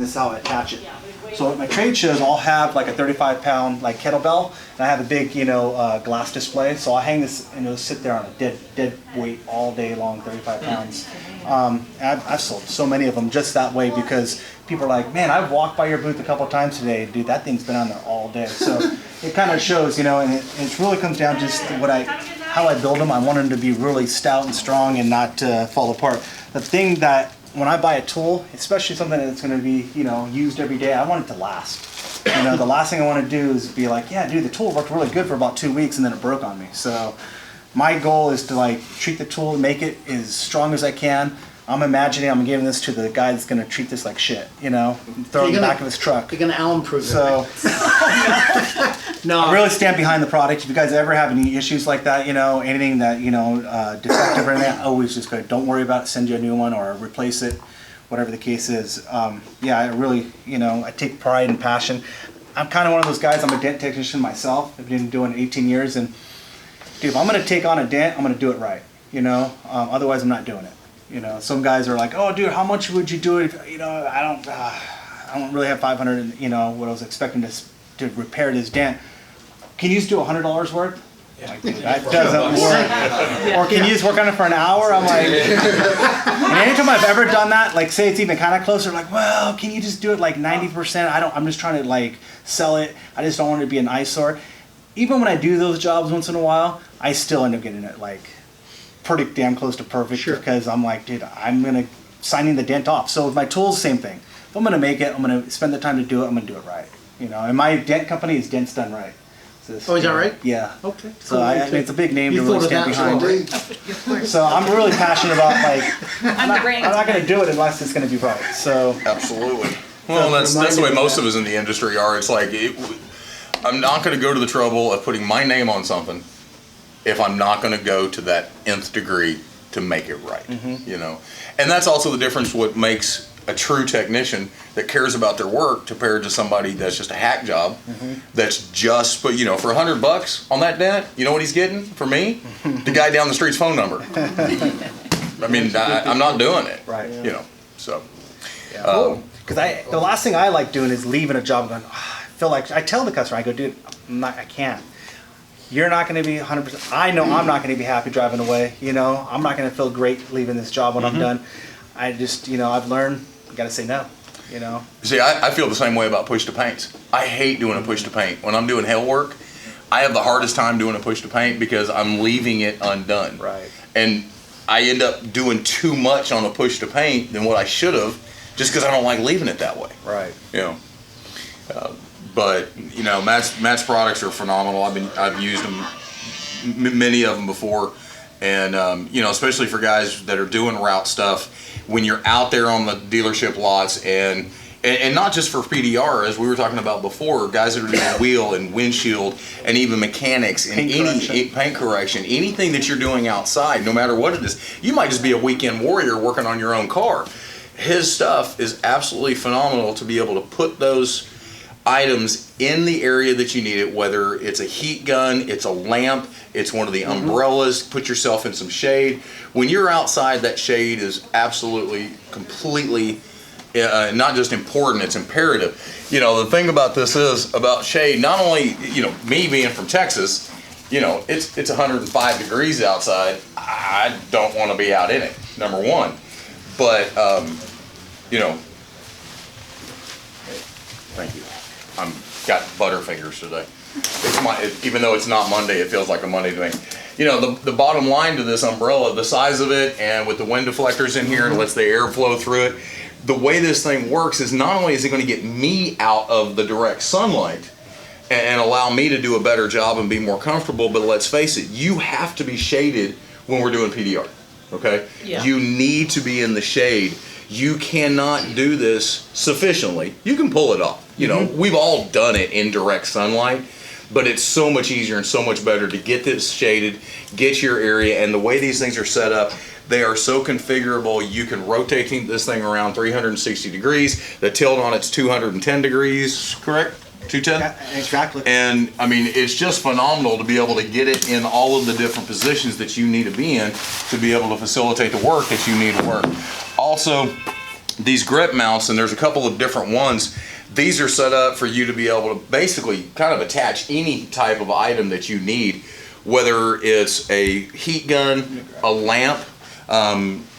this is how I attach it. So at my trade shows, I'll have like a 35-pound like kettlebell, and I have a big, glass display. So I'll hang this and it'll sit there on a dead weight all day long, 35 pounds. I've sold so many of them just that way because people are like, man, I've walked by your booth a couple times today, dude. That thing's been on there all day. So it kind of shows, and it really comes down to just how I build them. I want them to be really stout and strong and not fall apart. The thing that when I buy a tool, especially something that's going to be, used every day, I want it to last. The last thing I want to do is be like, yeah, dude, the tool worked really good for about 2 weeks and then it broke on me. So my goal is to treat the tool, make it as strong as I can. I'm imagining I'm giving this to the guy that's going to treat this like shit, throw it in the back of his truck. You're going to Allen-proof it. So no. I really stand behind the product. If you guys ever have any issues like that, anything that, defective or anything, I always just go, don't worry about it, send you a new one or replace it, whatever the case is. Yeah, I really, I take pride and passion. I'm kind of one of those guys, I'm a dent technician myself. I've been doing it 18 years, and dude, if I'm going to take on a dent, I'm going to do it right, otherwise I'm not doing it. Some guys are like, oh, dude, how much would you do it if, I don't really have 500, what I was expecting to repair this dent. Can you just do $100 worth? Yeah. Like, dude, that doesn't work. Or can you just work on it for an hour? I'm like, and anytime I've ever done that, like say it's even kind of closer, like, well, can you just do it like 90%? I'm just trying to sell it. I just don't want it to be an eyesore. Even when I do those jobs once in a while, I still end up getting it pretty damn close to perfect because I'm like, dude, I'm gonna signing the dent off. So with my tools, same thing. If I'm gonna make it, I'm gonna spend the time to do it. I'm gonna do it right. And my dent company is Dents Done Right. So is that right? Yeah. Okay. So I mean, it's a big name to really stand behind. So I'm really passionate about I'm not gonna do it unless it's gonna be right. So absolutely. Well, that's the way most of us in the industry are. It's like I'm not gonna go to the trouble of putting my name on something if I'm not going to go to that nth degree to make it right, And that's also the difference what makes a true technician that cares about their work compared to somebody that's just a hack job, that's just, but for $100 on that dent, you know what he's getting from me? The guy down the street's phone number. I mean, I'm not doing it, right? So. Because the last thing I like doing is leaving a job and going, I feel like, I tell the customer, I go, dude, I can't. You're not going to be 100%. I know I'm not going to be happy driving away. I'm not going to feel great leaving this job when I'm done. I just, I've learned, you got to say no. See, I feel the same way about push to paints. I hate doing a push to paint. When I'm doing hail work, I have the hardest time doing a push to paint because I'm leaving it undone. Right. And I end up doing too much on a push to paint than what I should have, just because I don't like leaving it that way. Right. But Matt's products are phenomenal. I've used them, many of them before, and especially for guys that are doing route stuff. When you're out there on the dealership lots, and not just for PDR, as we were talking about before, guys that are doing wheel and windshield, and even mechanics and paint correction, anything that you're doing outside, no matter what it is, you might just be a weekend warrior working on your own car. His stuff is absolutely phenomenal to be able to put those items in the area that you need it, whether it's a heat gun, it's a lamp, it's one of the umbrellas, put yourself in some shade. When you're outside, that shade is absolutely, completely, not just important, it's imperative. The thing about this is, about shade, not only, me being from Texas, it's 105 degrees outside. I don't want to be out in it, number one. But, thank you. I'm got butterfingers today. Even though it's not Monday, it feels like a Monday to me. The bottom line to this umbrella, the size of it, and with the wind deflectors in here, and lets the air flow through it. The way this thing works is not only is it going to get me out of the direct sunlight and allow me to do a better job and be more comfortable, but let's face it, you have to be shaded when we're doing PDR. Okay? Yeah. You need to be in the shade. You cannot do this sufficiently. You can pull it off. We've all done it in direct sunlight, but it's so much easier and so much better to get this shaded, get your area, and the way these things are set up, they are so configurable. You can rotate this thing around 360 degrees. The tilt on it's 210 degrees, correct? 210? Yeah, exactly. And I mean, it's just phenomenal to be able to get it in all of the different positions that you need to be in to be able to facilitate the work that you need to work. Also, these grip mounts, and there's a couple of different ones. These are set up for you to be able to basically kind of attach any type of item that you need, whether it's a heat gun, a lamp.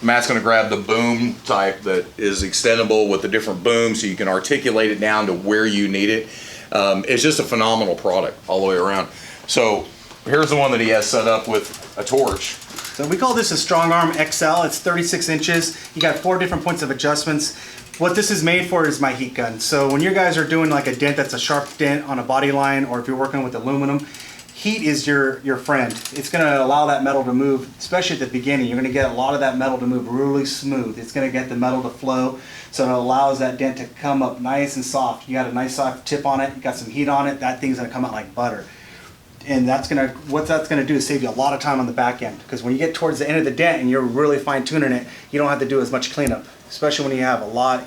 Matt's going to grab the boom type that is extendable with the different booms so you can articulate it down to where you need it. It's just a phenomenal product all the way around. So here's the one that he has set up with a torch. So we call this a Strong Arm XL. It's 36 inches. You got 4 different points of adjustments. What this is made for is my heat gun. So when you guys are doing like a dent that's a sharp dent on a body line, or if you're working with aluminum, heat is your friend. It's going to allow that metal to move, especially at the beginning. You're going to get a lot of that metal to move really smooth. It's going to get the metal to flow, so it allows that dent to come up nice and soft. You got a nice soft tip on it, you got some heat on it, that thing's going to come out like butter. And what that's going to do is save you a lot of time on the back end, because when you get towards the end of the dent and you're really fine tuning it, you don't have to do as much cleanup, especially when you have a lot,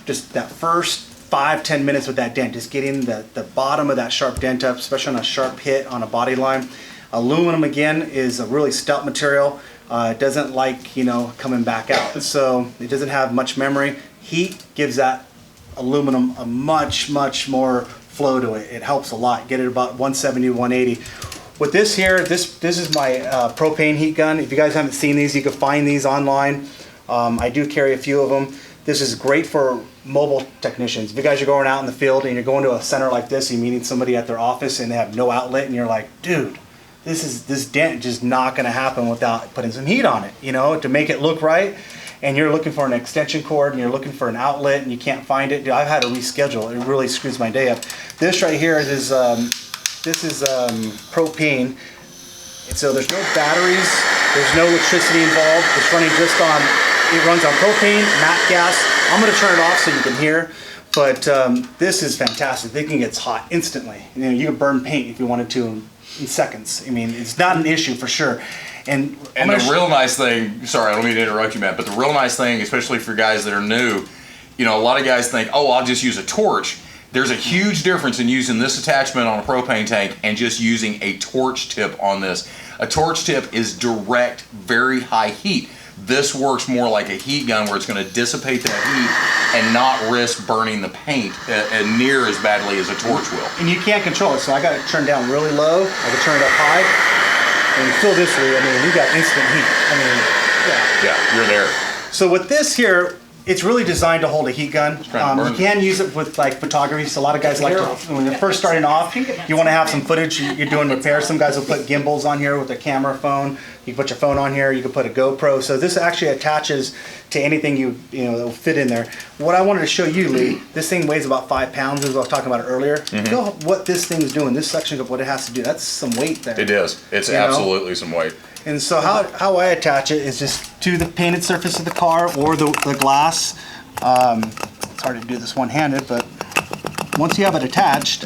just that first 5-10 minutes with that dent, just getting the bottom of that sharp dent up, especially on a sharp hit on a body line. Aluminum, again, is a really stout material. It doesn't like, coming back out, so it doesn't have much memory. Heat gives that aluminum a much more flow to it. It helps a lot. Get it about 170 to 180. With this here, this is my propane heat gun. If you guys haven't seen these, you can find these online. I do carry a few of them. This is great for mobile technicians. If you guys are going out in the field and you're going to a center like this, you're meeting somebody at their office and they have no outlet, and you're like, dude, this dent just not going to happen without putting some heat on it, to make it look right. And you're looking for an extension cord and you're looking for an outlet and you can't find it. Dude, I've had to reschedule. It really screws my day up. This right here is propane. And so there's no batteries, there's no electricity involved. It's running just on, it runs on propane, nat gas. I'm going to turn it off so you can hear, but this is fantastic. The thing gets hot instantly. You can burn paint if you wanted to in seconds. I mean, it's not an issue for sure. And the real nice thing, sorry, I don't mean to interrupt you, Matt, but the real nice thing, especially for guys that are new, a lot of guys think, oh, I'll just use a torch. There's a huge difference in using this attachment on a propane tank and just using a torch tip on this. A torch tip is direct, very high heat. This works more like a heat gun, where it's going to dissipate that heat and not risk burning the paint near as badly as a torch will. And you can't control it, so I got it turned down really low. I can turn it up high. And feel this way, you got instant heat. Yeah, you're there. So with this here, it's really designed to hold a heat gun. You can use it with like photography. So a lot of guys like to, when you're first starting off, you want to have some footage. You're doing repairs. Some guys will put gimbals on here with a camera phone. You can put your phone on here. You can put a GoPro. So this actually attaches to anything that will fit in there. What I wanted to show you, Lee, this thing weighs about 5 pounds, as I was talking about it earlier. Feel what this thing is doing. This section of what it has to do. That's some weight there. It is. It's absolutely some weight. And so how I attach it is just to the painted surface of the car or the glass. It's hard to do this one-handed, but once you have it attached,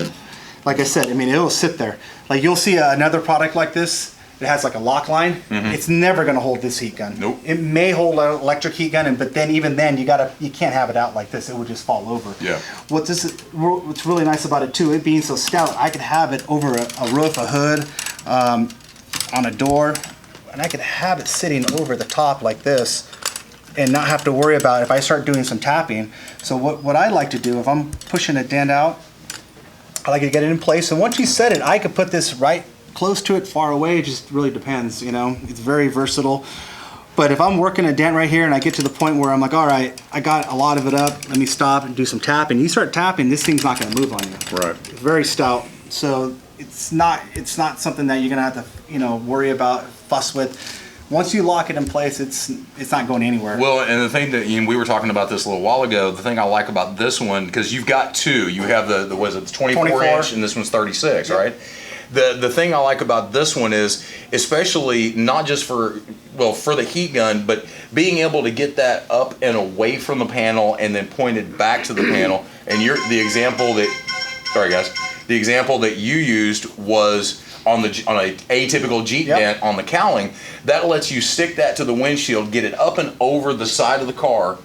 like I said, it'll sit there. Like you'll see another product like this. It has like a lock line. It's never going to hold this heat gun. Nope. It may hold an electric heat gun, but then even then you can't have it out like this. It would just fall over. Yeah. What's really nice about it too, it being so stout, I could have it over a roof, a hood, on a door. And I could have it sitting over the top like this and not have to worry about if I start doing some tapping. So what I like to do, if I'm pushing a dent out, I like to get it in place. And once you set it, I could put this right close to it, far away. It just really depends, It's very versatile. But if I'm working a dent right here and I get to the point where I'm like, all right, I got a lot of it up, let me stop and do some tapping. You start tapping, this thing's not going to move on you. Right. It's very stout. So it's not something that you're going to have to, worry about, fuss with. Once you lock it in place, it's not going anywhere. Well, and the thing that we were talking about this a little while ago, the thing I like about this one, because you've got two, you have the 24 inch and this one's 36, right? The thing I like about this one is, especially not just for the heat gun, but being able to get that up and away from the panel and then pointed back to the panel. And the example that you used was on a atypical Jeep dent on the cowling. That lets you stick that to the windshield, get it up and over the side of the car,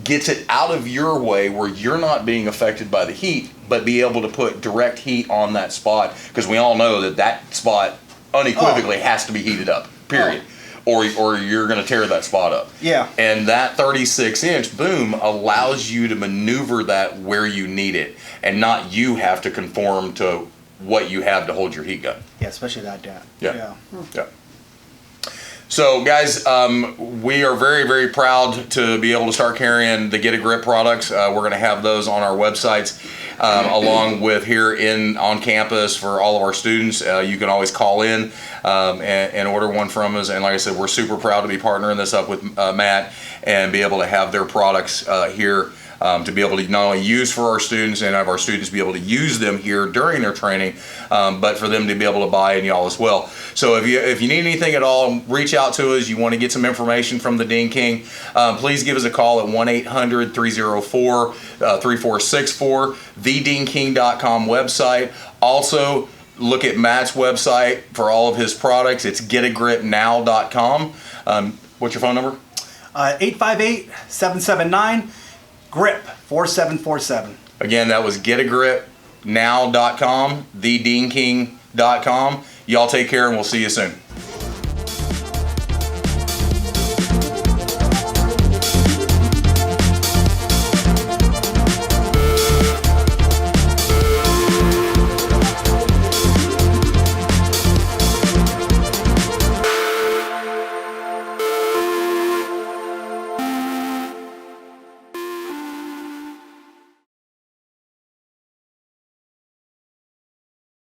gets it out of your way where you're not being affected by the heat, but be able to put direct heat on that spot, because we all know that spot unequivocally has to be heated up, period. or you're going to tear that spot up. Yeah. And that 36-inch boom allows you to maneuver that where you need it, and not you have to conform to what you have to hold your heat gun. Yeah, especially that depth. Yeah. So guys, we are very, very proud to be able to start carrying the GetaGrip products. We're going to have those on our websites, along with here on campus for all of our students. You can always call in and order one from us. And like I said, we're super proud to be partnering this up with Matt and be able to have their products here. To be able to not only use for our students and have our students be able to use them here during their training, but for them to be able to buy in y'all as well. So if you need anything at all, reach out to us. You want to get some information from the Dean King, please give us a call at 1-800-304-3464, thedeanking.com website. Also, look at Matt's website for all of his products. It's getagripnow.com. What's your phone number? 858-779 GRIP 4747. Again, that was getagripnow.com, thedeanking.com. Y'all take care, and we'll see you soon.